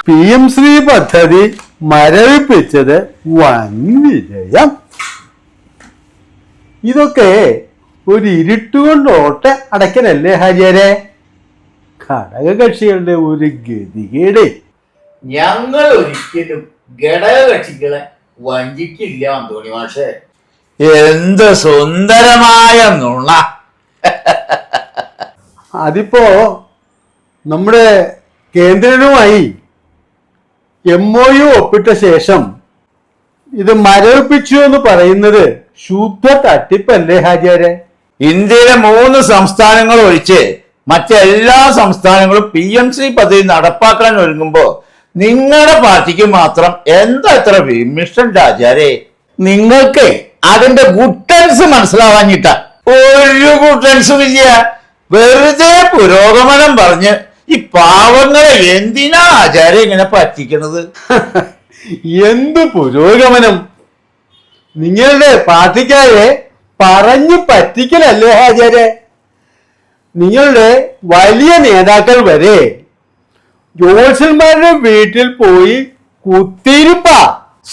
PM-ശ്രീ പദ്ധതി മരവിപ്പിച്ചത് വൻ വിജയം. ഇതൊക്കെ ഒരു ഇരുട്ടുകൊണ്ട് ഓട്ട അടയ്ക്കലല്ലേ ഹാജിയാരെ? ഘടകകക്ഷികളുടെ ഒരു ഗതികേട്. ഞങ്ങൾ ഒരിക്കലും ഘടകകക്ഷികളെ വഞ്ചിക്കില്ല അന്തോണി മാഷേ. എന്ത് സുന്ദരമായ നുണ. അതിപ്പോ നമ്മുടെ കേന്ദ്രനുമായി MOU ഒപ്പിട്ട ശേഷം ഇത് മരവിപ്പിച്ചു എന്ന് പറയുന്നത് ശുദ്ധ തട്ടിപ്പല്ലേ ഹാജിയാരെ? ഇന്ത്യയിലെ 3 സംസ്ഥാനങ്ങൾ ഒഴിച്ച് മറ്റെല്ലാ സംസ്ഥാനങ്ങളും PM-ശ്രീ പദ്ധതി നടപ്പാക്കാൻ ഒരുങ്ങുമ്പോ നിങ്ങളുടെ പാർട്ടിക്ക് മാത്രം എന്താ ഇത്ര വിമിഷ്ടം രാജാരെ? നിങ്ങൾക്ക് അതിന്റെ ഗുട്ടൻസ് മനസ്സിലാവാഞ്ഞിട്ട. ഒരു ഗുട്ടൻസും ഇല്ല. വെറുതെ പുരോഗമനം പറഞ്ഞ് ഈ പാവങ്ങളെ എന്തിനാ ആചാര്യ ഇങ്ങനെ പറ്റിക്കണത്? എന്തു പുരോഗമനം? നിങ്ങളുടെ പാർട്ടിക്കാരെ പറഞ്ഞു പറ്റിക്കലല്ലേ ഹാജിയാരെ? നിങ്ങളുടെ വലിയ നേതാക്കൾ വരെ ജ്യോത്സ്യന്മാരുടെ വീട്ടിൽ പോയി കുത്തിയിരിപ്പാ.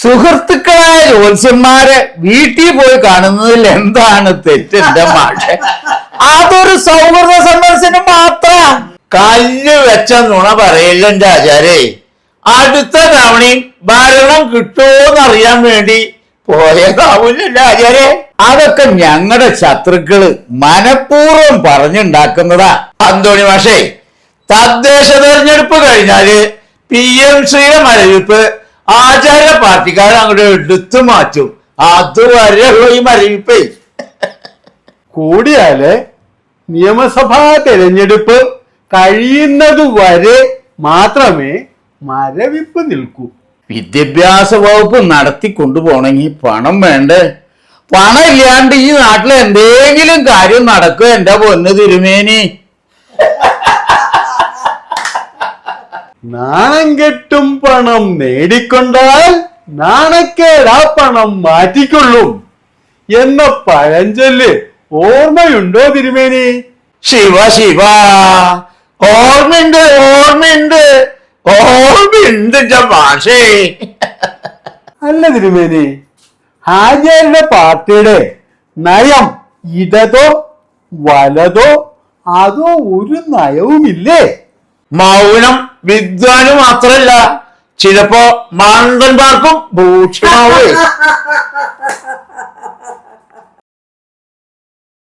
സുഹൃത്തുക്കളായ ജ്യോത്സ്യന്മാരെ വീട്ടിൽ പോയി കാണുന്നതിൽ എന്താണ് തെറ്റെന്റെ മാഷെ? അതൊരു സൗഹൃദ സന്ദർശനം മാത്രം. കല്ല് വെച്ച നുണ പറയില്ല എന്റെ ആചാരേ. അടുത്ത തവണയും ഭരണം കിട്ടുമോന്നറിയാൻ വേണ്ടി പോയതാവൂല്ലേ ആചാരേ? അതൊക്കെ ഞങ്ങളുടെ ശത്രുക്കള് മനഃപൂർവ്വം പറഞ്ഞുണ്ടാക്കുന്നതാ അന്തോണി മാഷേ. തദ്ദേശ തെരഞ്ഞെടുപ്പ് കഴിഞ്ഞാല് PM-ശ്രീയുടെ മരവിപ്പ് ആചാര്യ പാർട്ടിക്കാർ അങ്ങോട്ട് എടുത്തു മാറ്റും. അതുവരെ ഈ മരവിപ്പേ. കൂടിയാല് നിയമസഭാ തെരഞ്ഞെടുപ്പ് കഴിയുന്നത് വരെ മാത്രമേ മരവിപ്പ് നിൽക്കൂ. വിദ്യാഭ്യാസ വകുപ്പ് നടത്തി കൊണ്ടുപോണെങ്കിൽ പണം വേണ്ടേ? പണം ഇല്ലാണ്ട് ഈ നാട്ടിൽ എന്തെങ്കിലും കാര്യം നടക്കുക എന്റെ പൊന്ന് തിരുമേനി? നാണം കെട്ടും പണം നേടിക്കൊണ്ടാൽ നാണക്കേടാ പണം മാറ്റിക്കൊള്ളും എന്ന പഴഞ്ചൊല്ല് ഓർമ്മയുണ്ടോ തിരുമേനി? ശിവ ശിവ, ഓർമ്മയുണ്ട് ഓർമ്മയുണ്ട് ഓർമ്മയുണ്ട് ഭാഷേ. അല്ല തിരുമേനി, ഹാജിയാരുടെ പാർട്ടിയുടെ നയം ഇടതോ വലതോ അതോ ഒരു നയവുമില്ലേ? മൗനം വിദ്വാന് മാത്രല്ല, ചിലപ്പോ മാണ്ടന്മാർക്കും ഭൂഷണാവേ.